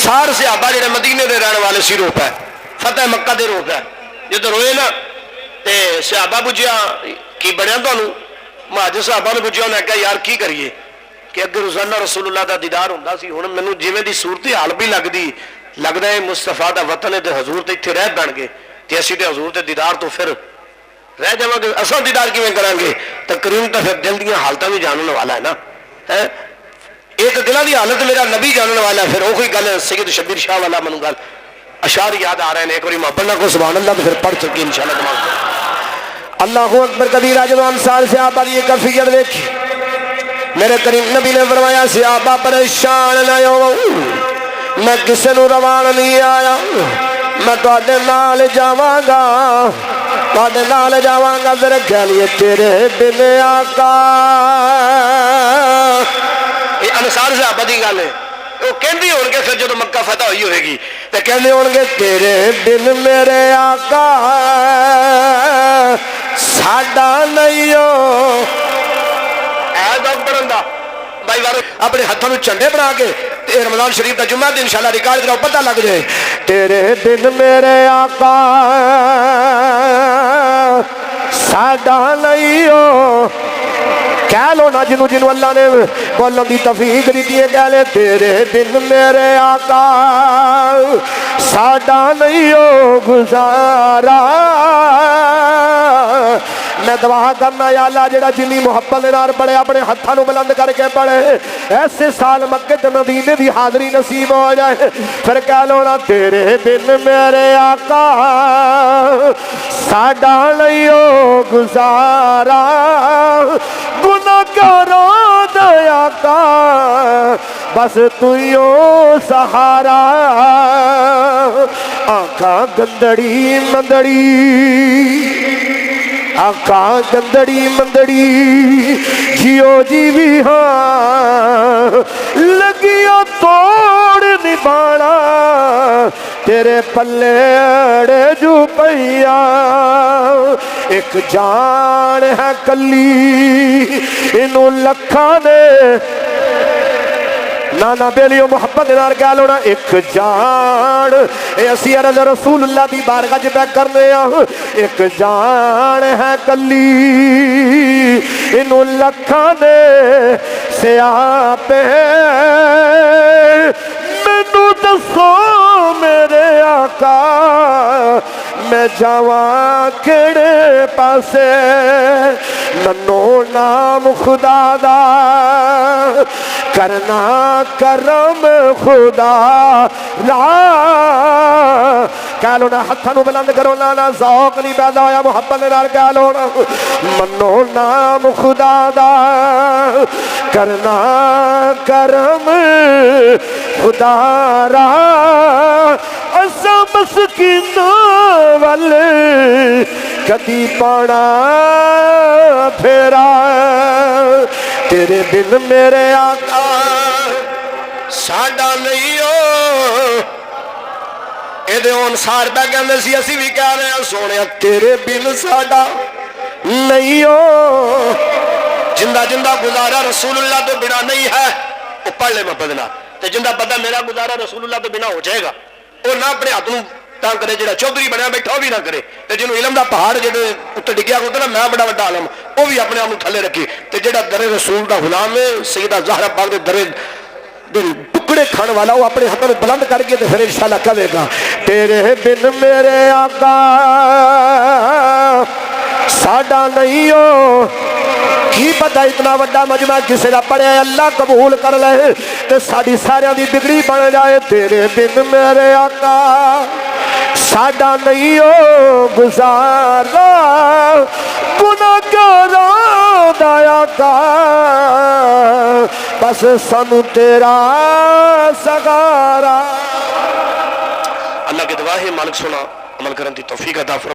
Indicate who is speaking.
Speaker 1: सार सहाबा जिहड़े मदीने दे रहने वाले सी रो पै, फतेह मक्का दे रो पै। जो रोए ना तो सहाबा पुछया की बनया तुहानू? महाजर सहाबा ने पुछया, उन्हें कहा यार की करिए कि अगे रोजाना रसूलुल्लाह का दीदार होंदा सी, हुण मैनू जिवें दी सूरत हाल भी लगदी लगदा है मुस्तफा का वतन है तो हजूर तो इत्थे रह पैणगे ते असीं ते हजूर के दीदार तो फिर रह जावांगे, असां दीदार किवें करांगे? तकरीबन तो फिर दिल दीयां हालतां भी जानने वाला है ना, है ये तो दिलों की हालत मेरा नबी जानने वाला है। फिर वो कोई गल सैयद शब्बीर शाह वाला मैनू गल अशार याद आ रहे हैं, एक बार मोहब्बत ना को सुभान अल्लाह तो फिर पढ़ चुकी इंशाअल्लाह दिमाग। अल्लाहू अकबर कबीरा। जब अंसार सहाबा की कैफियत देखी, मेरे करीम नबी ने फरमाया सहाबा परेशान ना हो, मैं किसी को रवान नहीं आया, मैं तुहाडे नाल जावांगा, तुहाडे नाल जावांगा। फिर कह लिए तेरे बिन आका, ये अंसार सहाबा की गल है। वो कहते होंगे फिर जो मक्का फतह हुई होगी तो कहते होंगे तेरे बिन मेरे आका साडा नहीं हो। भाई वार अपने हाथों में झंडे बना के रमजान शरीफ का जुम्मा दिन इंशाअल्लाह रिकॉर्ड कराओ, पता लग जाए तेरे बिन मेरे आका साडा नहीं हो। कह लो ना जिन्हों जिन्हों अल्लाह ने बोलने की तौफीक दी है, कह ले तेरे बिन मेरे आका साडा नहीं हो गुजारा। मैं दुआ करना या अल्लाह जेड़ा जिन्नी मुहब्बत दे नाल पढ़े अपने हाथों को बुलंद करके पढ़े ऐसे साल मक्के ते मदीने की हाजरी नसीब हो जाए। फिर कह लो ना तेरे बिन मेरे आका साडा नहीं हो गुजारा। गुनाहगारों दा आका बस तू यो सहारा। आका गंदड़ी मंदड़ी, आका गंदड़ी मंदड़ी जियो जी भी हाँ लगियो तोड़ निभाना तेरे पल्ले अड़े जू पैया। एक जान है कली इनू लखा ने नाना बेलियो मोहब्बत नाल कह लो ना एक जान ए असी अरज़ रसूलुल्लाह दी बारगाह च बैठ करने आ। एक जान है कली इनू लखा ने सियापे मैनू दसो मेरे आका मैं जावा केड़े पासे। मनो नाम खुदा दा करना करम खुदा ला। कह लो ना हाथों बुलंद करो ना ना ज़ौक नहीं पैदा होया मुहब्बत नाल कह लो ना मनो नाम खुदा दा करना करम खुदा रा। असा मस्कीन वल कदी पाना फेरा तेरे बिन मेरे आका साडा नहीं हो। ये अनुसार पै कहते सी असी भी कह रहे हैं सोने तेरे बिन साडा नहीं हो। जिंदा जिंदा गुजारा रसूलुल्लाह तो बिना नहीं है वो पढ़ ले मोहब्बत नाल ते जिंदा पता मेरा गुजारा रसूलुल्लाह तो बिना हो जाएगा वो ना अपने हाथ नूं तंग करे। जो चौधरी बनया बैठा वो भी ना करे ते जिन्होंने इलम का पहाड़ जो उत्ते डिग्या होता ना मैं बड़ा बड़ा आलम वो भी अपने आप को थले रखे ते जेड़ा दरे रसूल का गुलाम है सैयदा ज़हरा पाक दे दरे टुकड़े खाने वाला वो अपने हाथों में बुलंद करके तो फिर इंशाअल्लाह कहेगा तेरे बिन मेरे आका साडा नहीं हो। की पता इतना वड्डा मजमा किसी का पढ़े अल्लाह कबूल कर ले तो साड़ी सारिया की बिगड़ी बन जाए। तेरे बिन मेरे आका साडा नहीं हो गुजारा। गुनाहगारों दा आका बस सानू तेरा सगारा। अल्लाह के दुआ है मालिक सुना अमल करने की तौफीक अता फरमाए।